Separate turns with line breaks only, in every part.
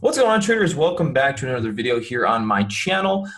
What's going on, traders? Welcome back to another video here on my channel.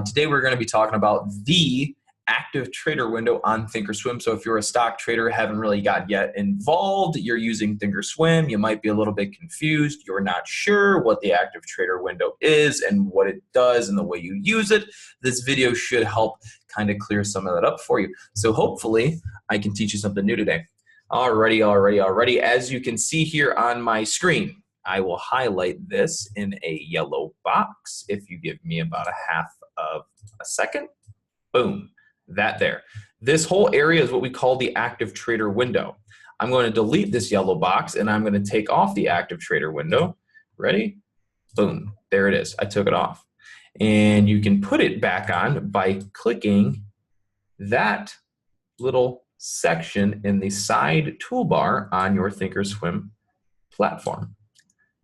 Today we're going to be talking about the active trader window on thinkorswim. So if you're a stock trader, haven't really got yet involved, you're using thinkorswim, you might be a little bit confused, you're not sure what the active trader window is and what it does and the way you use it, this video should help kind of clear some of that up for you. So hopefully I can teach you something new today. Alrighty. As you can see here on my screen, I will highlight this in a yellow box. If you give me about a half of a second, boom, that there. This whole area is what we call the active trader window. I'm going to delete this yellow box and I'm going to take off the active trader window. Ready? Boom, there it is. I took it off. And you can put it back on by clicking that little section in the side toolbar on your thinkorswim platform.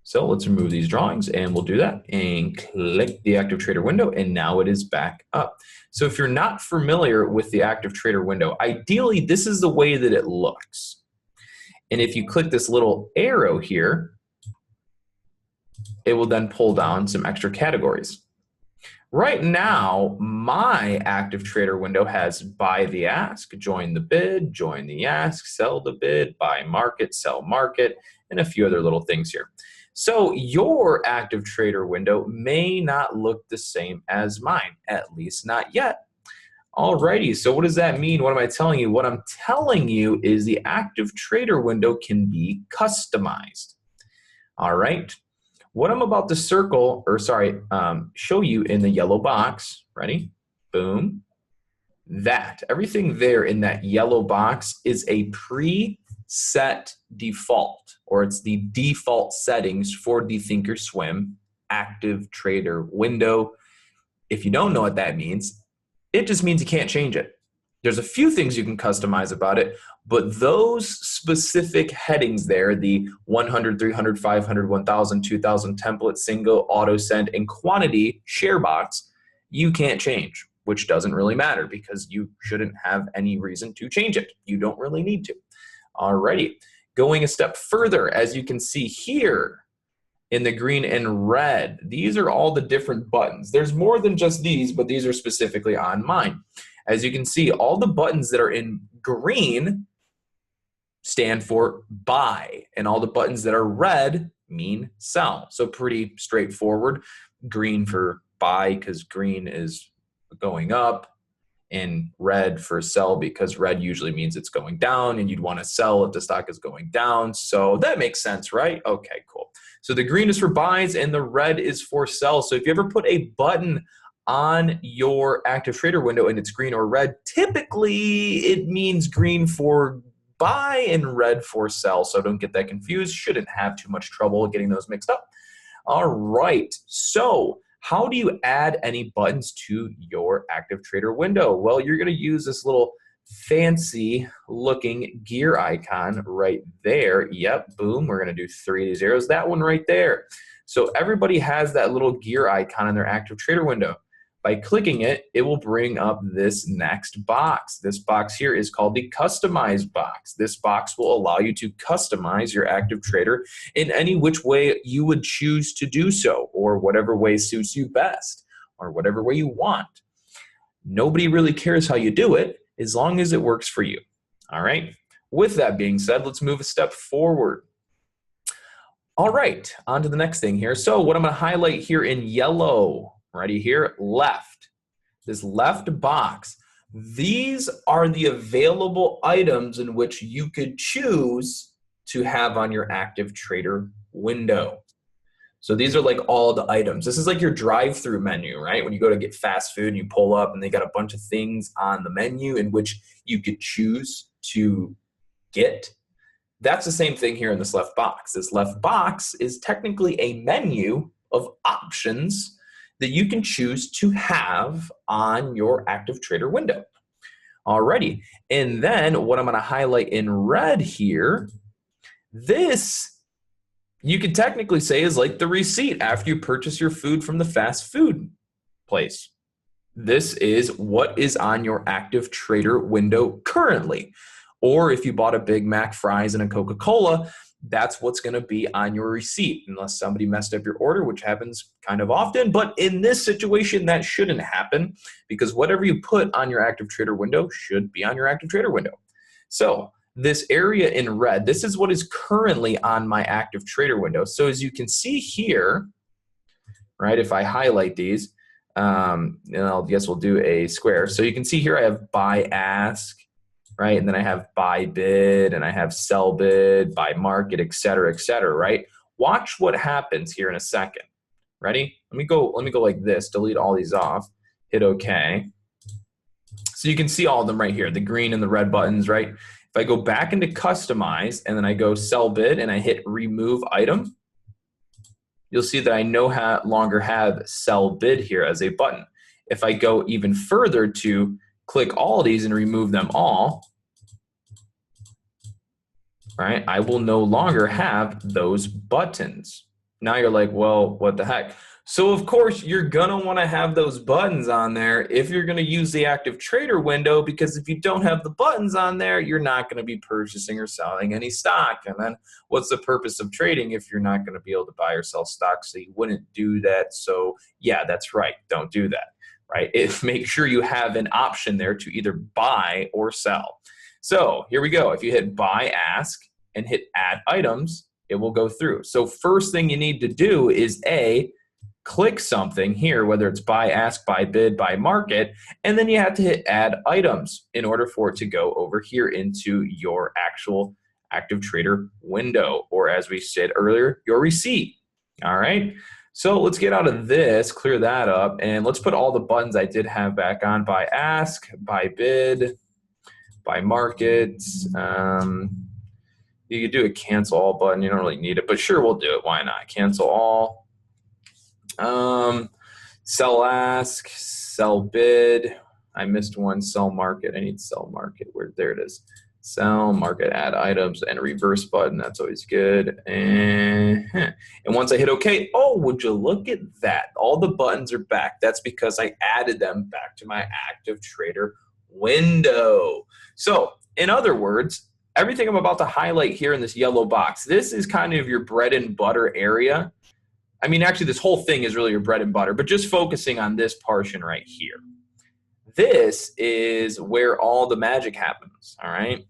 So let's remove these drawings and we'll do that and click the active trader window and now it is back up. So if you're not familiar with the active trader window, ideally this is the way that it looks. And if you click this little arrow here, it will then pull down some extra categories. Right now, my active trader window has buy the ask, join the bid, join the ask, sell the bid, buy market, sell market, and a few other little things here. So your active trader window may not look the same as mine, at least not yet. Alrighty, so what does that mean? What am I telling you? What I'm telling you is the active trader window can be customized. All right, what I'm about to show you in the yellow box, ready? Boom. That, everything there in that yellow box is a preset default, or it's the default settings for the thinkorswim active trader window. If you don't know what that means, it just means you can't change it. There's a few things you can customize about it, but those specific headings there, the 100, 300, 500, 1000, 2000 template, single, auto send, and quantity share box, you can't change, which doesn't really matter because you shouldn't have any reason to change it. You don't really need to. Alrighty, going a step further, as you can see here in the green and red, these are all the different buttons. There's more than just these, but these are specifically on mine. As you can see, all the buttons that are in green stand for buy, and all the buttons that are red mean sell. So pretty straightforward. Green for buy because green is going up, and red for sell because red usually means it's going down and you'd want to sell if the stock is going down. So that makes sense, right? Okay, cool. So the green is for buys and the red is for sell. So if you ever put a button on your active trader window and it's green or red, typically it means green for buy and red for sell. So don't get that confused. Shouldn't have too much trouble getting those mixed up. All right, so how do you add any buttons to your active trader window? Well, you're going to use this little fancy looking gear icon right there. Yep, boom, we're going to do 3 zeros, that one right there. So everybody has that little gear icon in their active trader window. By clicking it, it will bring up this next box. This box here is called the Customize box. This box will allow you to customize your active trader in any which way you would choose to do so, or whatever way suits you best, or whatever way you want. Nobody really cares how you do it as long as it works for you. All right. With that being said, let's move a step forward. All right, on to the next thing here. So what I'm going to highlight here in yellow, ready here, left, this left box, these are the available items in which you could choose to have on your active trader window. So these are like all the items. This is like your drive-through menu, right? When you go to get fast food and you pull up and they got a bunch of things on the menu in which you could choose to get. That's the same thing here in this left box. This left box is technically a menu of options that you can choose to have on your active trader window. Alrighty, and then what I'm gonna highlight in red here, this you could technically say is like the receipt after you purchase your food from the fast food place. This is what is on your active trader window currently. Or if you bought a Big Mac, fries, and a Coca-Cola, that's what's going to be on your receipt, unless somebody messed up your order, which happens kind of often. But in this situation, that shouldn't happen, because whatever you put on your active trader window should be on your active trader window. So this area in red, this is what is currently on my active trader window. So as you can see here, right, if I highlight these, and I guess we'll do a square. So you can see here I have buy ask, right? And then I have buy bid, and I have sell bid, buy market, et cetera, right? Watch what happens here in a second. Ready? Let me go like this, delete all these off, hit OK. So you can see all of them right here, the green and the red buttons, right? If I go back into customize and then I go sell bid and I hit remove item, you'll see that I no longer have sell bid here as a button. If I go even further to click all of these and remove them all, right, I will no longer have those buttons. Now you're like, well, what the heck? So of course you're gonna wanna have those buttons on there if you're gonna use the active trader window, because if you don't have the buttons on there, you're not gonna be purchasing or selling any stock. And then what's the purpose of trading if you're not gonna be able to buy or sell stock? So you wouldn't do that. So yeah, that's right, don't do that, right? Make sure you have an option there to either buy or sell. So here we go. If you hit buy ask and hit add items, it will go through. So first thing you need to do is click something here, whether it's buy ask, buy bid, buy market, and then you have to hit add items in order for it to go over here into your actual active trader window, or as we said earlier, your receipt. All right. So let's get out of this, clear that up, and let's put all the buttons I did have back on: buy ask, buy bid, buy market. You could do a cancel all button. You don't really need it, but sure, we'll do it. Why not? Cancel all. Sell ask, sell bid. I missed one, sell market. I need sell market. There it is. Sell market, add items, and a reverse button. That's always good. And once I hit OK, oh, would you look at that? All the buttons are back. That's because I added them back to my active trader window. So in other words, everything I'm about to highlight here in this yellow box, this is kind of your bread and butter area. I mean, actually, this whole thing is really your bread and butter, but just focusing on this portion right here. This is where all the magic happens, all right?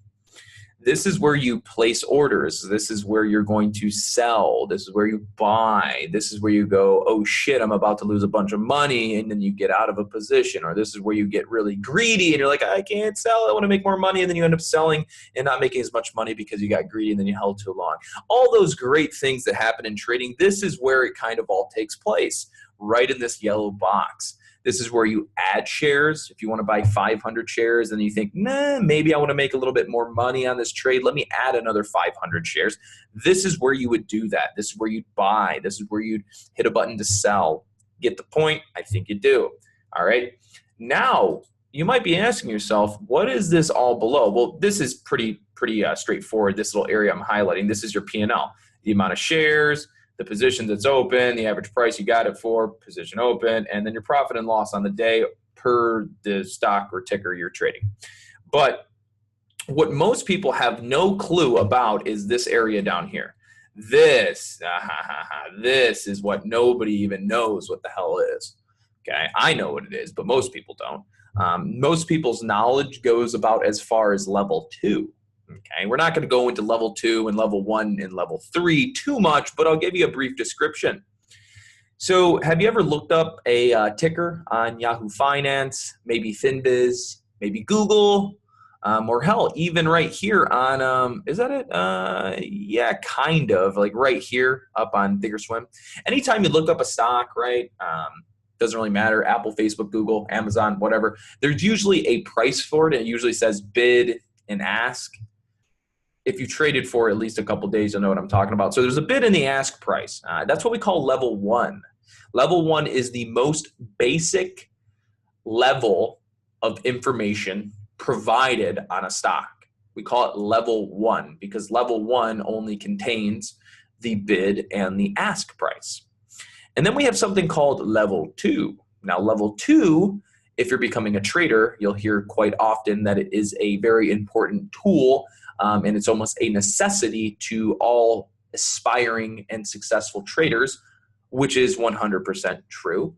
This is where you place orders. This is where you're going to sell. This is where you buy. This is where you go, oh shit, I'm about to lose a bunch of money, and then you get out of a position. Or this is where you get really greedy and you're like, I can't sell, I want to make more money, and then you end up selling and not making as much money because you got greedy and then you held too long. All those great things that happen in trading, this is where it kind of all takes place, right in this yellow box. This is where you add shares. If you want to buy 500 shares and you think, nah, maybe I want to make a little bit more money on this trade, let me add another 500 shares. This is where you would do that. This is where you'd buy. This is where you'd hit a button to sell. Get the point? I think you do. All right. Now, you might be asking yourself, what is this all below? Well, this is pretty straightforward. This little area I'm highlighting, this is your P&L. The amount of shares, the position that's open, the average price you got it for, position open, and then your profit and loss on the day per the stock or ticker you're trading. But what most people have no clue about is this area down here. This is what nobody even knows what the hell is. Okay, I know what it is, but most people don't. Most people's knowledge goes about as far as level 2. Okay, we're not going to go into level 2 and level 1 and level 3 too much, but I'll give you a brief description. So have you ever looked up a ticker on Yahoo Finance, maybe Finbiz, maybe Google, or hell, even right here on, is that it? Yeah, kind of, like right here up on Thinkorswim. Anytime you look up a stock, right, doesn't really matter, Apple, Facebook, Google, Amazon, whatever, there's usually a price for it, and it usually says bid and ask. If you traded for at least a couple days, you'll know what I'm talking about. So there's a bid and the ask price. That's what we call level 1. Level 1 is the most basic level of information provided on a stock. We call it level 1 because level 1 only contains the bid and the ask price. And then we have something called level 2. Now, level 2, if you're becoming a trader, you'll hear quite often that it is a very important tool and it's almost a necessity to all aspiring and successful traders, which is 100% true.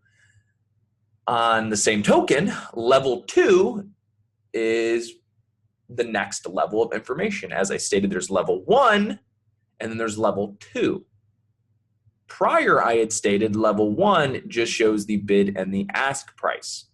On the same token, level 2 is the next level of information. As I stated, there's level 1 and then there's level 2. Prior, I had stated level 1 just shows the bid and the ask price.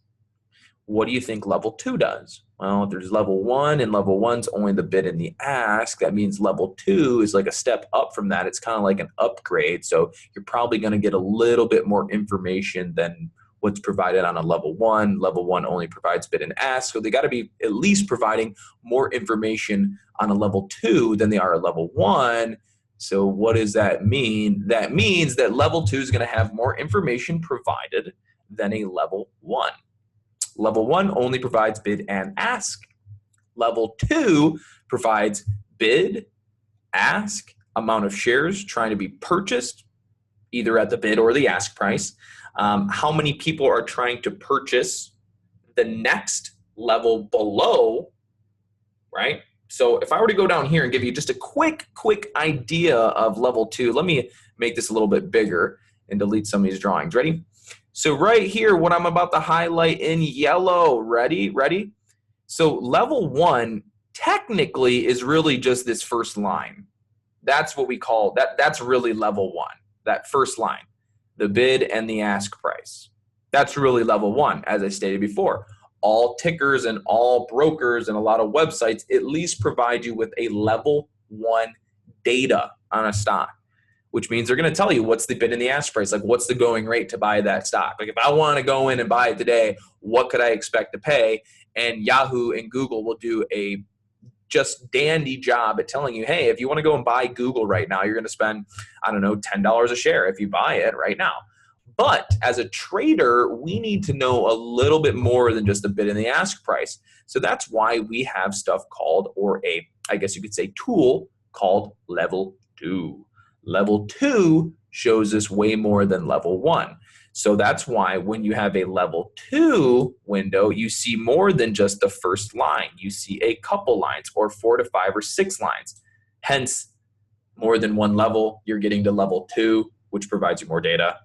What do you think level 2 does? Well, if there's level 1 and level 1's only the bid and the ask, that means level 2 is like a step up from that. It's kind of like an upgrade. So you're probably going to get a little bit more information than what's provided on a level 1. Level 1 only provides bid and ask. So they got to be at least providing more information on a level 2 than they are at level 1. So what does that mean? That means that level 2 is going to have more information provided than a level 1. Level 1 only provides bid and ask. Level 2 provides bid, ask, amount of shares trying to be purchased, either at the bid or the ask price, how many people are trying to purchase the next level below, right? So if I were to go down here and give you just a quick idea of level 2, let me make this a little bit bigger and delete some of these drawings. Ready? So right here, what I'm about to highlight in yellow, ready? So level 1 technically is really just this first line. That's what we call, that's really level 1, that first line, the bid and the ask price. That's really level 1, as I stated before. All tickers and all brokers and a lot of websites at least provide you with a level 1 data on a stock, which means they're going to tell you what's the bid and the ask price, like what's the going rate to buy that stock. Like if I want to go in and buy it today, what could I expect to pay? And Yahoo and Google will do a just dandy job at telling you, hey, if you want to go and buy Google right now, you're going to spend, I don't know, $10 a share if you buy it right now. But as a trader, we need to know a little bit more than just the bid and the ask price. So that's why we have stuff called, or I guess you could say tool called level 2. Level 2 shows us way more than level 1. So that's why when you have a level 2 window, you see more than just the first line. You see a couple lines or 4 to 5 or 6 lines. Hence, more than one level, you're getting to level 2, which provides you more data.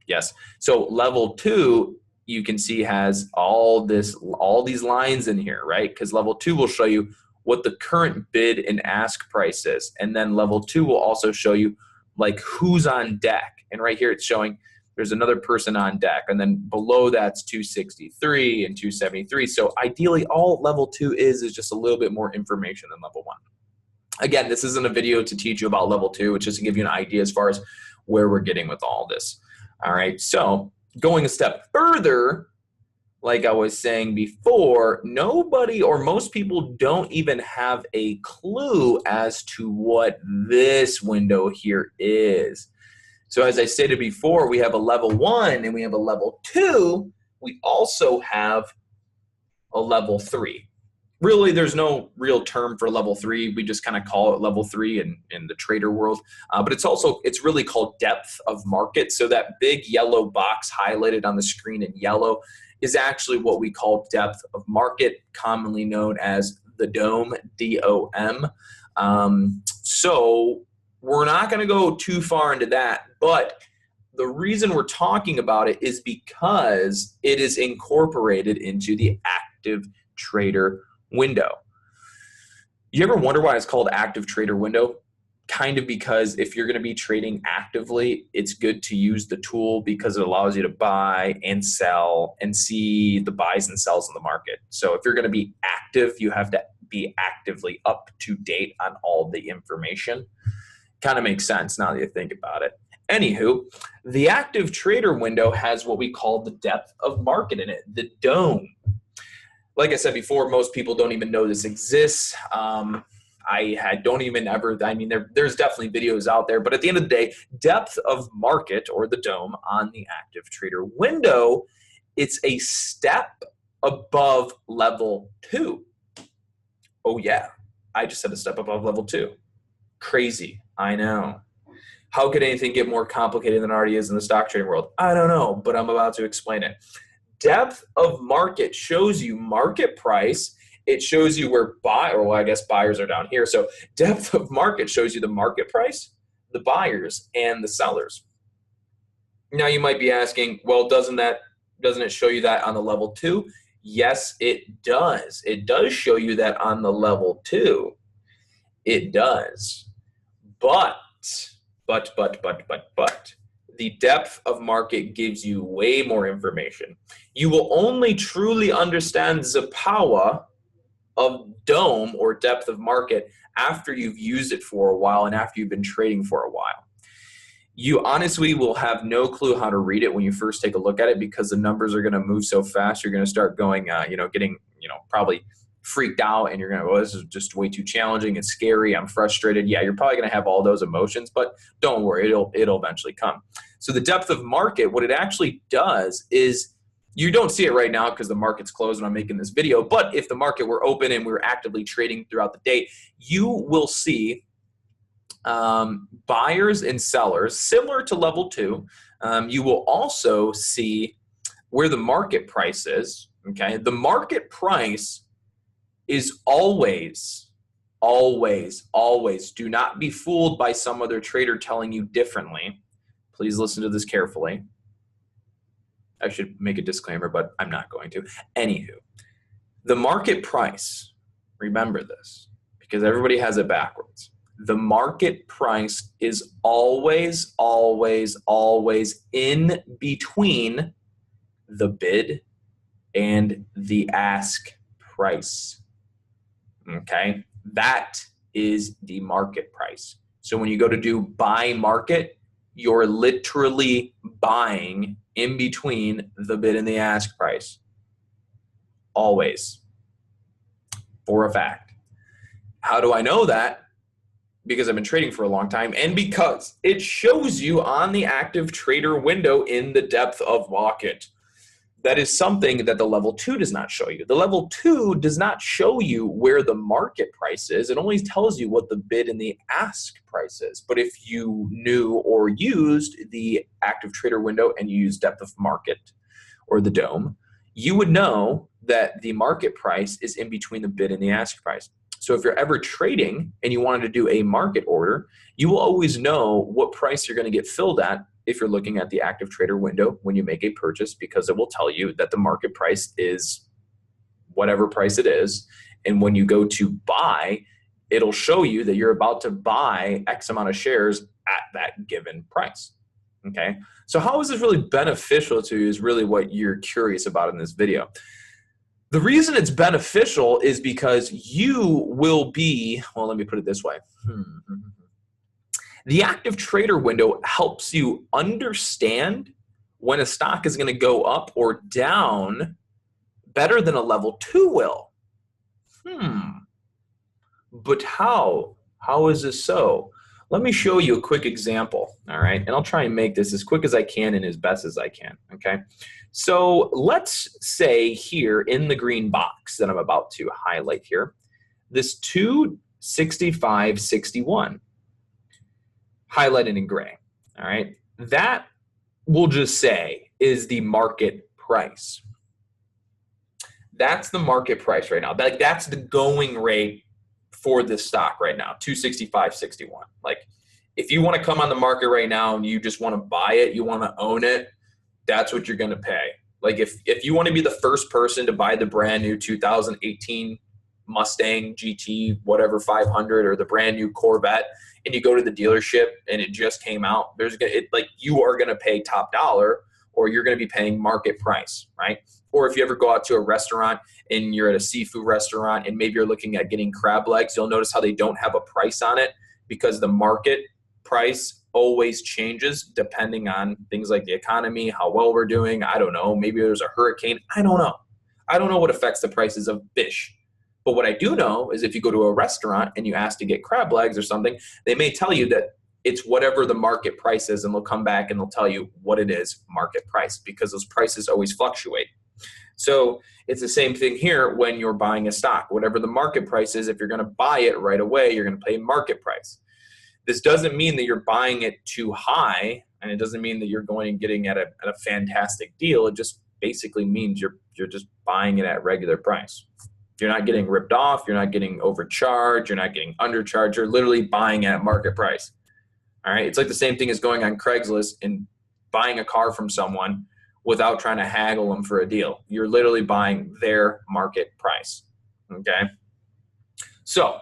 Yes. So level 2, you can see has all these lines in here, right? Because level 2 will show you what the current bid and ask price is. And then level 2 will also show you like who's on deck. And right here it's showing there's another person on deck. And then below that's 263 and 273. So ideally all level 2 is just a little bit more information than level 1. Again, this isn't a video to teach you about level 2. It's just to give you an idea as far as where we're getting with all this. All right, so going a step further, like I was saying before, nobody or most people don't even have a clue as to what this window here is. So as I stated before, we have a level 1 and we have a level 2. We also have a level 3. Really, there's no real term for level 3. We just kind of call it level 3 in the trader world. But it's really called depth of market. So that big yellow box highlighted on the screen in yellow is actually what we call depth of market, commonly known as the DOM, D-O-M. So we're not going to go too far into that, but the reason we're talking about it is because it is incorporated into the active trader window. You ever wonder why it's called active trader window? Kind of because if you're going to be trading actively, it's good to use the tool because it allows you to buy and sell and see the buys and sells in the market. So if you're going to be active, you have to be actively up to date on all the information. Kind of makes sense now that you think about it. Anywho, the active trader window has what we call the depth of market in it, the DOM. Like I said before, most people don't even know this exists. There's definitely videos out there, but at the end of the day, depth of market, or the DOM, on the active trader window, it's a step above level 2. Oh yeah, I just said a step above level 2. Crazy, I know. How could anything get more complicated than it already is in the stock trading world? I don't know, but I'm about to explain it. Depth of market shows you market price it shows you where well, I guess buyers are down here. So depth of market shows you the market price, the buyers, and the sellers. Now you might be asking, well, doesn't it show you that on the level 2? Yes, it does. It does show you that on the level 2. It does. But, the depth of market gives you way more information. You will only truly understand the power of DOM, or depth of market, after you've used it for a while and after you've been trading for a while. You honestly will have no clue how to read it when you first take a look at it, because the numbers are going to move so fast. You're going to start going, getting, probably freaked out, and you're going to go, this is just way too challenging. It's scary. I'm frustrated. Yeah, you're probably going to have all those emotions, but don't worry, it'll eventually come. So the depth of market, what it actually does is, you don't see it right now because the market's closed when I'm making this video, but if the market were open and we were actively trading throughout the day, you will see buyers and sellers, similar to level 2. You will also see where the market price is. Okay, the market price is always, do not be fooled by some other trader telling you differently. Please listen to this carefully. I should make a disclaimer, but I'm not going to. Anywho, the market price, remember this, because everybody has it backwards. The market price is always in between the bid and the ask price. Okay, that is the market price. So when you go to do buy market, you're literally buying in between the bid and the ask price. Always. For a fact. How do I know that? Because I've been trading for a long time, and because it shows you on the active trader window in the depth of market. That is something that the level 2 does not show you. The level 2 does not show you where the market price is. It only tells you what the bid and the ask price is. But if you knew or used the active trader window and you use depth of market, or the DOM, you would know that the market price is in between the bid and the ask price. So if you're ever trading and you wanted to do a market order, you will always know what price you're going to get filled at if you're looking at the active trader window when you make a purchase, because it will tell you that the market price is whatever price it is. And when you go to buy, it'll show you that you're about to buy X amount of shares at that given price. Okay, so how is this really beneficial to you is really what you're curious about in this video. The reason it's beneficial is because you will be, well, let me put it this way. The active trader window helps you understand when a stock is going to go up or down better than a level 2 will. But how? How is this so? Let me show you a quick example, all right? And I'll try and make this as quick as I can and as best as I can, okay? So let's say here in the green box that I'm about to highlight here, this 265.61, highlighted in gray, all right? That we'll just say is the market price. That's the market price right now. That's the going rate for this stock right now, 265.61. Like, if you want to come on the market right now and you just want to buy it, you want to own it, that's what you're going to pay. Like, if you want to be the first person to buy the brand new 2018 Mustang GT, whatever 500, or the brand new Corvette, and you go to the dealership and it just came out, you are going to pay top dollar, or you're going to be paying market price, right? Or if you ever go out to a restaurant and you're at a seafood restaurant and maybe you're looking at getting crab legs, you'll notice how they don't have a price on it, because the market price always changes depending on things like the economy, how well we're doing. I don't know. Maybe there's a hurricane. I don't know. I don't know what affects the prices of fish. But what I do know is if you go to a restaurant and you ask to get crab legs or something, they may tell you that it's whatever the market price is, and they'll come back and they'll tell you what it is, market price, because those prices always fluctuate. So it's the same thing here when you're buying a stock. Whatever the market price is, if you're going to buy it right away, you're going to pay market price. This doesn't mean that you're buying it too high, and it doesn't mean that you're going and getting at a fantastic deal. It just basically means you're just buying it at regular price. You're not getting ripped off. You're not getting overcharged. You're not getting undercharged. You're literally buying at market price. All right. It's like the same thing as going on Craigslist and buying a car from someone without trying to haggle them for a deal. You're literally buying their market price. Okay. So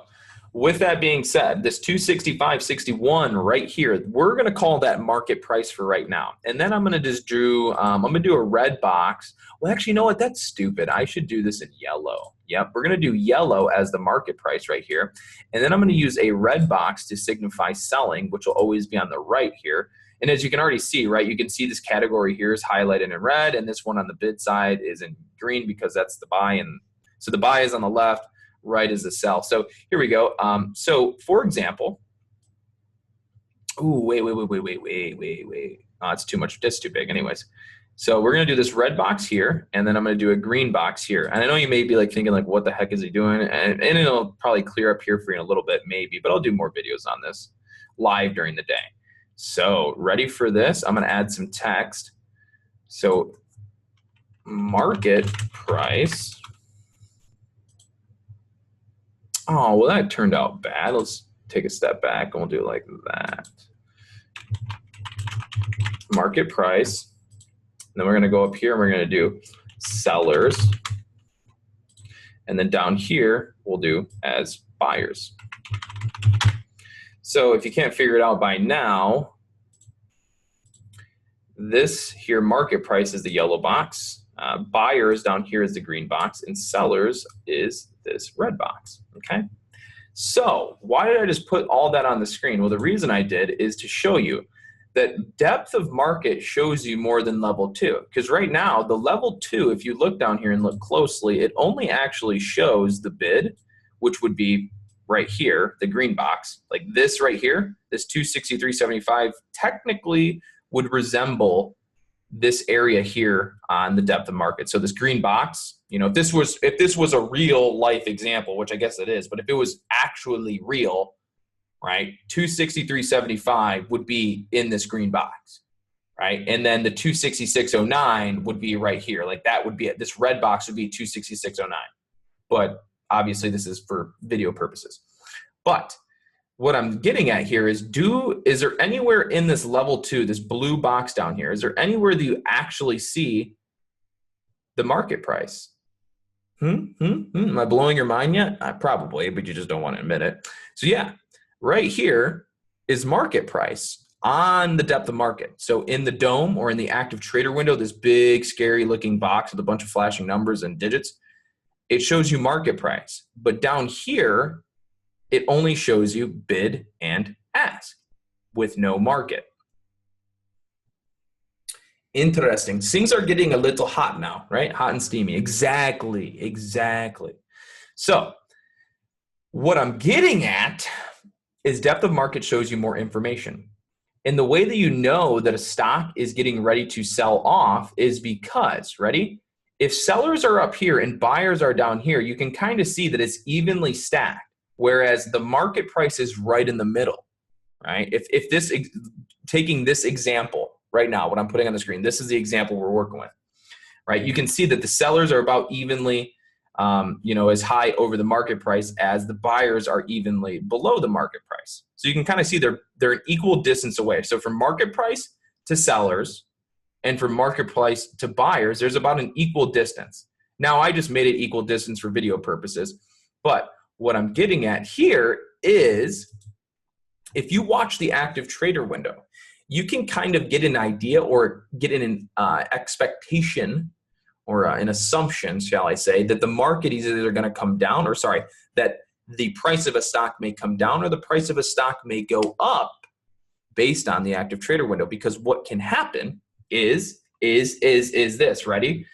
with that being said, this 265.61 right here, we're going to call that market price for right now. And then I'm going to just do, I'm going to do a red box. Well, actually, you know what? That's stupid. I should do this in yellow. Yep, we're going to do yellow as the market price right here. And then I'm going to use a red box to signify selling, which will always be on the right here. And as you can already see, right, you can see this category here is highlighted in red, and this one on the bid side is in green because that's the buy. And so the buy is on the left, right is the sell. So here we go. So for example, ooh, wait. Oh, it's too much. It's too big anyways. So we're going to do this red box here, and then I'm going to do a green box here. And I know you may be like thinking like, what the heck is he doing? And it'll probably clear up here for you in a little bit, maybe, but I'll do more videos on this live during the day. So ready for this? I'm going to add some text. So market price. Oh, well, that turned out bad. Let's take a step back and we'll do it like that. Market price. And then we're going to go up here and we're going to do sellers. And then down here, we'll do as buyers. So if you can't figure it out by now, this here market price is the yellow box. Buyers down here is the green box, and sellers is this red box, okay? So why did I just put all that on the screen? Well, the reason I did is to show you that depth of market shows you more than level 2. Because right now, the level 2, if you look down here and look closely, it only actually shows the bid, which would be right here, the green box. Like this right here, this 263.75 technically would resemble this area here on the depth of market. So this green box, you know, if this was a real life example, which I guess it is, but if it was actually real, right, 263.75 would be in this green box, right? And then the 266.09 would be right here. Like that would be it. This red box would be 266.09. But obviously this is for video purposes. But what I'm getting at here is there anywhere in this level 2, this blue box down here, is there anywhere that you actually see the market price? Am I blowing your mind yet? Probably, but you just don't want to admit it. So yeah, right here is market price on the depth of market. So in the dome or in the active trader window, this big scary looking box with a bunch of flashing numbers and digits, it shows you market price. But down here, it only shows you bid and ask with no market. Interesting. Things are getting a little hot now, right? Hot and steamy. Exactly. So what I'm getting at is depth of market shows you more information. And the way that you know that a stock is getting ready to sell off is because, ready? If sellers are up here and buyers are down here, you can kind of see that it's evenly stacked. Whereas the market price is right in the middle, right? If this, taking this example right now, what I'm putting on the screen, this is the example we're working with, right? You can see that the sellers are about evenly, as high over the market price as the buyers are evenly below the market price. So you can kind of see they're an equal distance away. So from market price to sellers and from market price to buyers, there's about an equal distance. Now I just made it equal distance for video purposes, but what I'm getting at here is if you watch the active trader window, you can kind of get an idea or get an expectation or an assumption, shall I say, that the market is either going to come down that the price of a stock may come down or the price of a stock may go up based on the active trader window. Because what can happen is this, ready?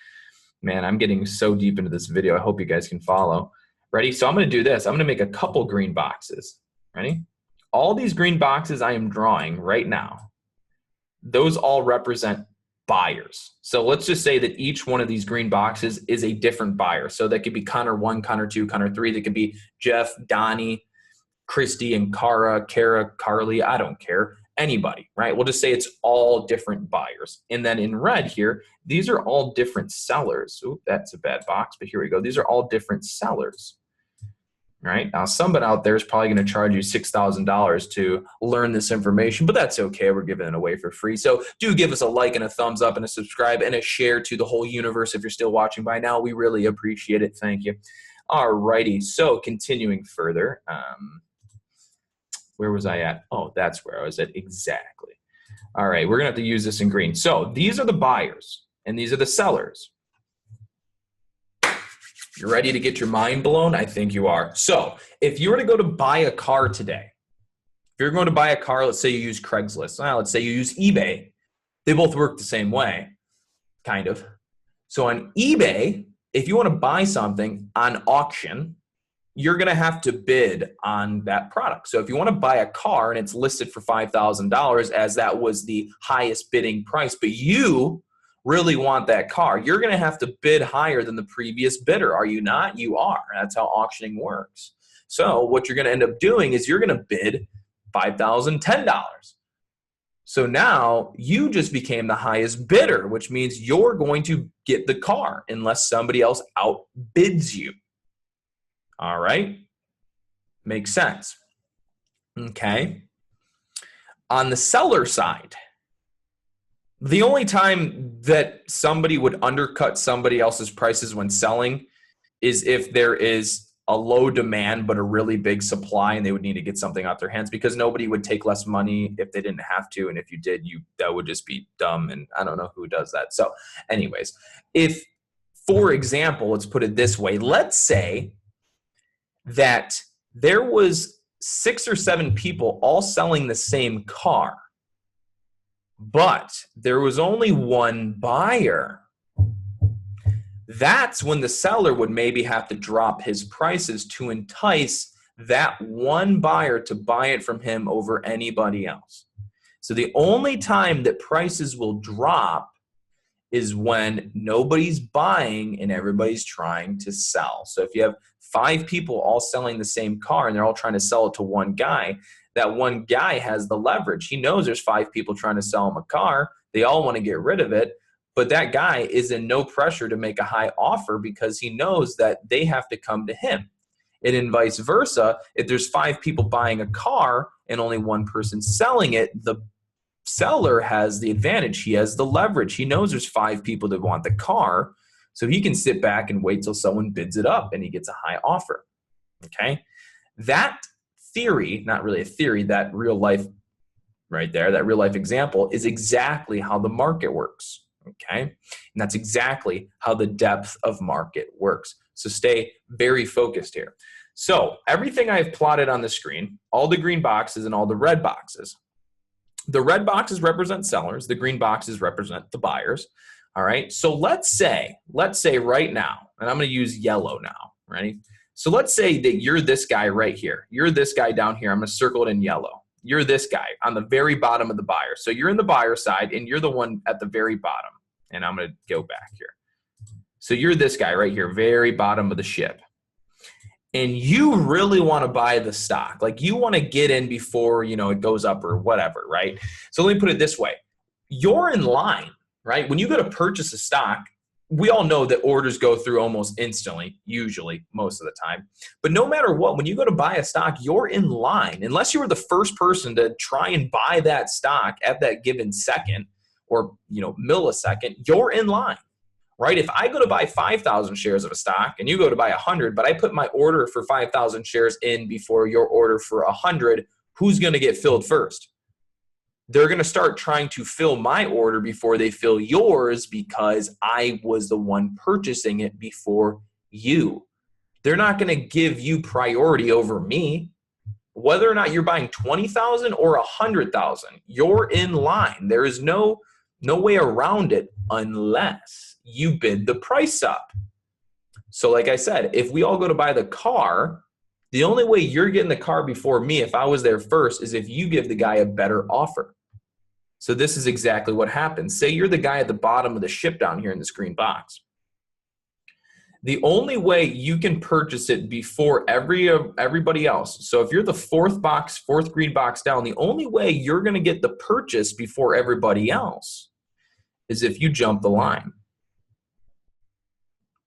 Man, I'm getting so deep into this video. I hope you guys can follow. Ready? So I'm going to do this. I'm going to make a couple green boxes. Ready? All these green boxes I am drawing right now, those all represent buyers. So let's just say that each one of these green boxes is a different buyer. So that could be Connor 1, Connor 2, Connor 3. That could be Jeff, Donnie, Christy, and Kara, Carly. I don't care. anybody, right? We'll just say it's all different buyers. And then in red here, these are all different sellers. Oop, that's a bad box, but here we go. These are all different sellers. Right? Now, somebody out there is probably going to charge you $6,000 to learn this information, but that's okay. We're giving it away for free. So do give us a like and a thumbs up and a subscribe and a share to the whole universe if you're still watching by now. We really appreciate it. Thank you. All righty. So continuing further, where was I at? Oh, that's where I was at. Exactly. All right. We're going to have to use this in green. So these are the buyers and these are the sellers. You're ready to get your mind blown? I think you are. So if you were to go to buy a car today, if you're going to buy a car, let's say you use Craigslist. Let's say you use eBay. They both work the same way, kind of. So on eBay, if you want to buy something on auction, you're going to have to bid on that product. So if you want to buy a car and it's listed for $5,000 as that was the highest bidding price, but you really want that car, you're going to have to bid higher than the previous bidder. Are you not? You are. That's how auctioning works. So what you're going to end up doing is you're going to bid $5,010. So now you just became the highest bidder, which means you're going to get the car unless somebody else outbids you. All right? Makes sense. Okay. On the seller side, the only time that somebody would undercut somebody else's prices when selling is if there is a low demand but a really big supply and they would need to get something out their hands, because nobody would take less money if they didn't have to, and if you did, that would just be dumb, and I don't know who does that. So anyways, if, for example, let's put it this way, let's say that there was 6 or 7 people all selling the same car, but there was only one buyer. That's when the seller would maybe have to drop his prices to entice that one buyer to buy it from him over anybody else. So the only time that prices will drop is when nobody's buying and everybody's trying to sell. So if you have 5 people all selling the same car and they're all trying to sell it to one guy, that one guy has the leverage. He knows there's 5 people trying to sell him a car. They all want to get rid of it, but that guy is in no pressure to make a high offer because he knows that they have to come to him. And in vice versa, if there's 5 people buying a car and only one person selling it, the seller has the advantage. He has the leverage. He knows there's 5 people that want the car, so he can sit back and wait till someone bids it up and he gets a high offer. Okay? That theory, not really a theory, that real life right there, that real life example is exactly how the market works. Okay? And that's exactly how the depth of market works. So stay very focused here. So everything I've plotted on the screen, all the green boxes and all the red boxes, the red boxes represent sellers, the green boxes represent the buyers. All right? So let's say right now, and I'm going to use yellow now, ready? So let's say that you're this guy right here. You're this guy down here. I'm going to circle it in yellow. You're this guy on the very bottom of the buyer. So you're in the buyer side, and you're the one at the very bottom. And I'm going to go back here. So you're this guy right here, very bottom of the ship. And you really want to buy the stock. Like you want to get in before, it goes up or whatever, right? So let me put it this way. You're in line, right? When you go to purchase a stock, we all know that orders go through almost instantly, usually, most of the time. But no matter what, when you go to buy a stock, you're in line. Unless you were the first person to try and buy that stock at that given second or millisecond, you're in line, right? If I go to buy 5,000 shares of a stock and you go to buy 100, but I put my order for 5,000 shares in before your order for 100, who's going to get filled first? They're going to start trying to fill my order before they fill yours because I was the one purchasing it before you. They're not going to give you priority over me. Whether or not you're buying 20,000 or 100,000, you're in line. There is no way around it unless you bid the price up. So like I said, if we all go to buy the car, the only way you're getting the car before me, if I was there first, is if you give the guy a better offer. So this is exactly what happens. Say you're the guy at the bottom of the ship down here in this green box. The only way you can purchase it before everybody else, so if you're the fourth green box down, the only way you're going to get the purchase before everybody else is if you jump the line.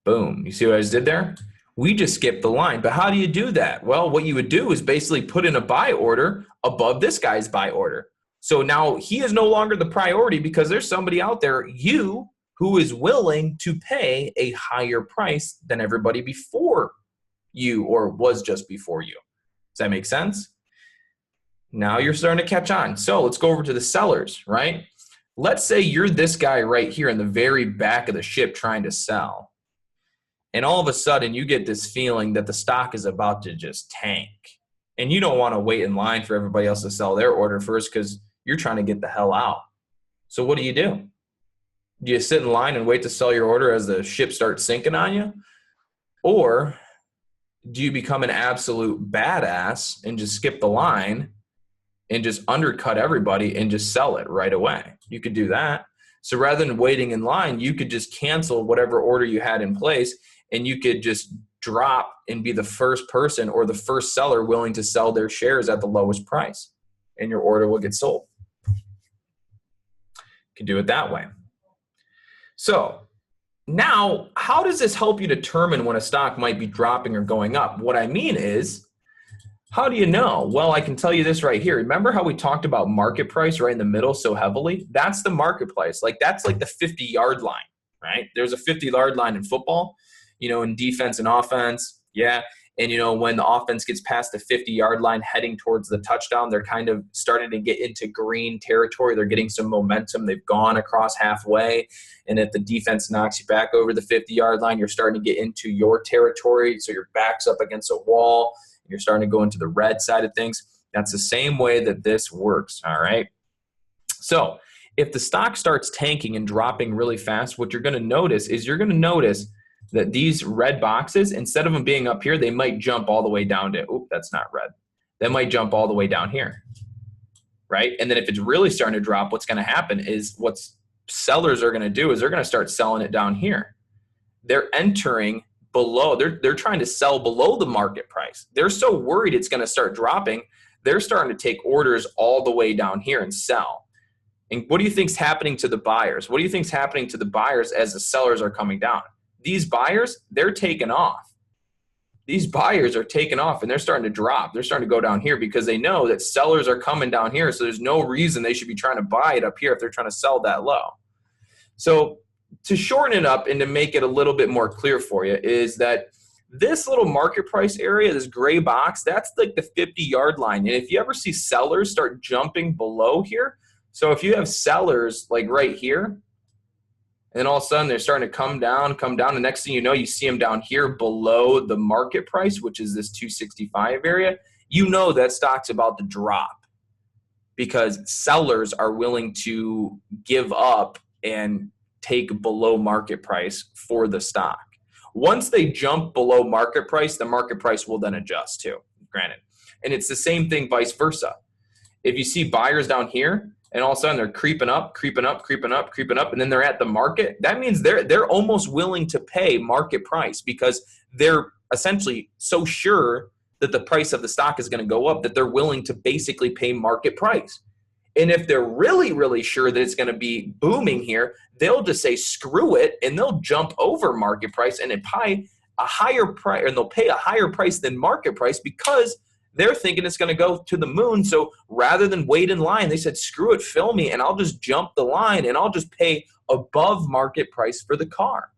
Boom. You see what I just did there? We just skipped the line. But how do you do that? Well, what you would do is basically put in a buy order above this guy's buy order. So now he is no longer the priority because there's somebody out there, you, who is willing to pay a higher price than everybody before you or was just before you. Does that make sense? Now you're starting to catch on. So let's go over to the sellers, right? Let's say you're this guy right here in the very back of the ship trying to sell. And all of a sudden you get this feeling that the stock is about to just tank. And you don't want to wait in line for everybody else to sell their order first because you're trying to get the hell out. So what do? Do you sit in line and wait to sell your order as the ship starts sinking on you? Or do you become an absolute badass and just skip the line and just undercut everybody and just sell it right away? You could do that. So rather than waiting in line, you could just cancel whatever order you had in place and you could just drop and be the first person or the first seller willing to sell their shares at the lowest price, and your order will get sold. You can do it that way. So now, how does this help you determine when a stock might be dropping or going up? What I mean is, how do you know? Well, I can tell you this right here. Remember how we talked about market price right in the middle so heavily? That's the market price. That's like the 50-yard line, right? There's a 50-yard line in football, in defense and offense. Yeah. And, when the offense gets past the 50-yard line heading towards the touchdown, they're kind of starting to get into green territory. They're getting some momentum. They've gone across halfway. And if the defense knocks you back over the 50-yard line, you're starting to get into your territory. So your back's up against a wall. You're starting to go into the red side of things. That's the same way that this works, all right? So if the stock starts tanking and dropping really fast, what you're going to notice is that these red boxes, instead of them being up here, they might jump all the way down to, oop, that's not red. They might jump all the way down here, right? And then if it's really starting to drop, what's going to happen is what sellers are going to do is they're going to start selling it down here. They're entering below, they're trying to sell below the market price. They're so worried it's going to start dropping, they're starting to take orders all the way down here and sell. And what do you think's happening to the buyers? What do you think's happening to the buyers as the sellers are coming down? These buyers, they're taking off. These buyers are taking off and they're starting to drop. They're starting to go down here because they know that sellers are coming down here. So there's no reason they should be trying to buy it up here if they're trying to sell that low. So to shorten it up and to make it a little bit more clear for you is that this little market price area, this gray box, that's like the 50-yard line. And if you ever see sellers start jumping below here, so if you have sellers like right here, and then all of a sudden they're starting to come down. The next thing you know, you see them down here below the market price, which is this 265 area. You know that stock's about to drop because sellers are willing to give up and take below market price for the stock. Once they jump below market price, the market price will then adjust too, granted. And it's the same thing vice versa. If you see buyers down here, and all of a sudden they're creeping up, and then they're at the market, that means they're almost willing to pay market price because they're essentially so sure that the price of the stock is going to go up that they're willing to basically pay market price. And if they're really, really sure that it's going to be booming here, they'll just say screw it, and they'll jump over market price and pay a higher price, and they'll pay a higher price than market price because they're thinking it's going to go to the moon. So rather than wait in line, they said, screw it, fill me, and I'll just jump the line, and I'll just pay above market price for the car,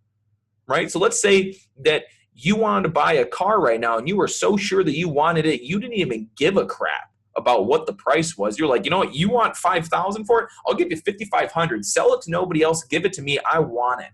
right? So let's say that you wanted to buy a car right now, and you were so sure that you wanted it, you didn't even give a crap about what the price was. You're like, you know what, you want $5,000 for it? I'll give you $5,500. Sell it to nobody else. Give it to me. I want it.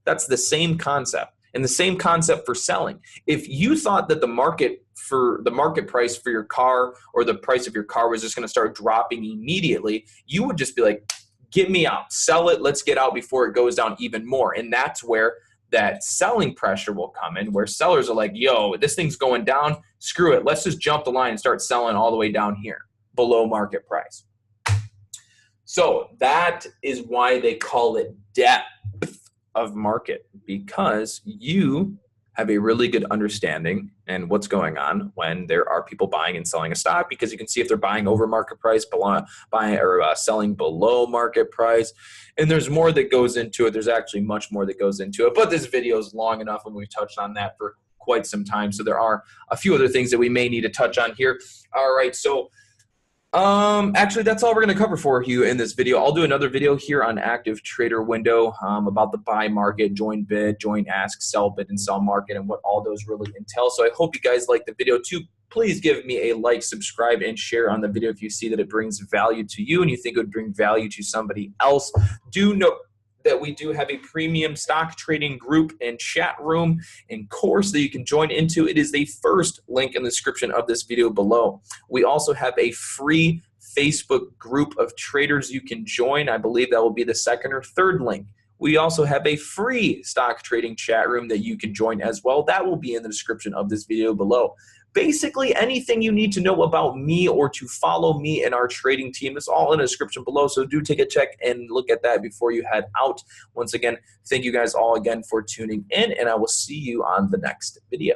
That's the same concept. And the same concept for selling. If you thought that the market price for your car or the price of your car was just going to start dropping immediately, you would just be like, get me out, sell it, let's get out before it goes down even more. And that's where that selling pressure will come in, where sellers are like, yo, this thing's going down, screw it, let's just jump the line and start selling all the way down here below market price. So that is why they call it depth of market because you have a really good understanding and what's going on when there are people buying and selling a stock, because you can see if they're buying over market price, buying or selling below market price. And there's more that goes into it. There's actually much more that goes into it, but this video is long enough and we've touched on that for quite some time. So there are a few other things that we may need to touch on here. All right, so actually, that's all we're going to cover for you in this video. I'll do another video here on active trader window about the buy market, join bid, join ask, sell bid, and sell market, and what all those really entail. So I hope you guys like the video too. Please give me a like, subscribe, and share on the video if you see that it brings value to you and you think it would bring value to somebody else. Do note that we do have a premium stock trading group and chat room and course that you can join into. It is the first link in the description of this video below. We also have a free Facebook group of traders you can join. I believe that will be the second or third link. We also have a free stock trading chat room that you can join as well. That will be in the description of this video below. Basically, anything you need to know about me or to follow me and our trading team is all in the description below. So do take a check and look at that before you head out. Once again, thank you guys all again for tuning in, and I will see you on the next video.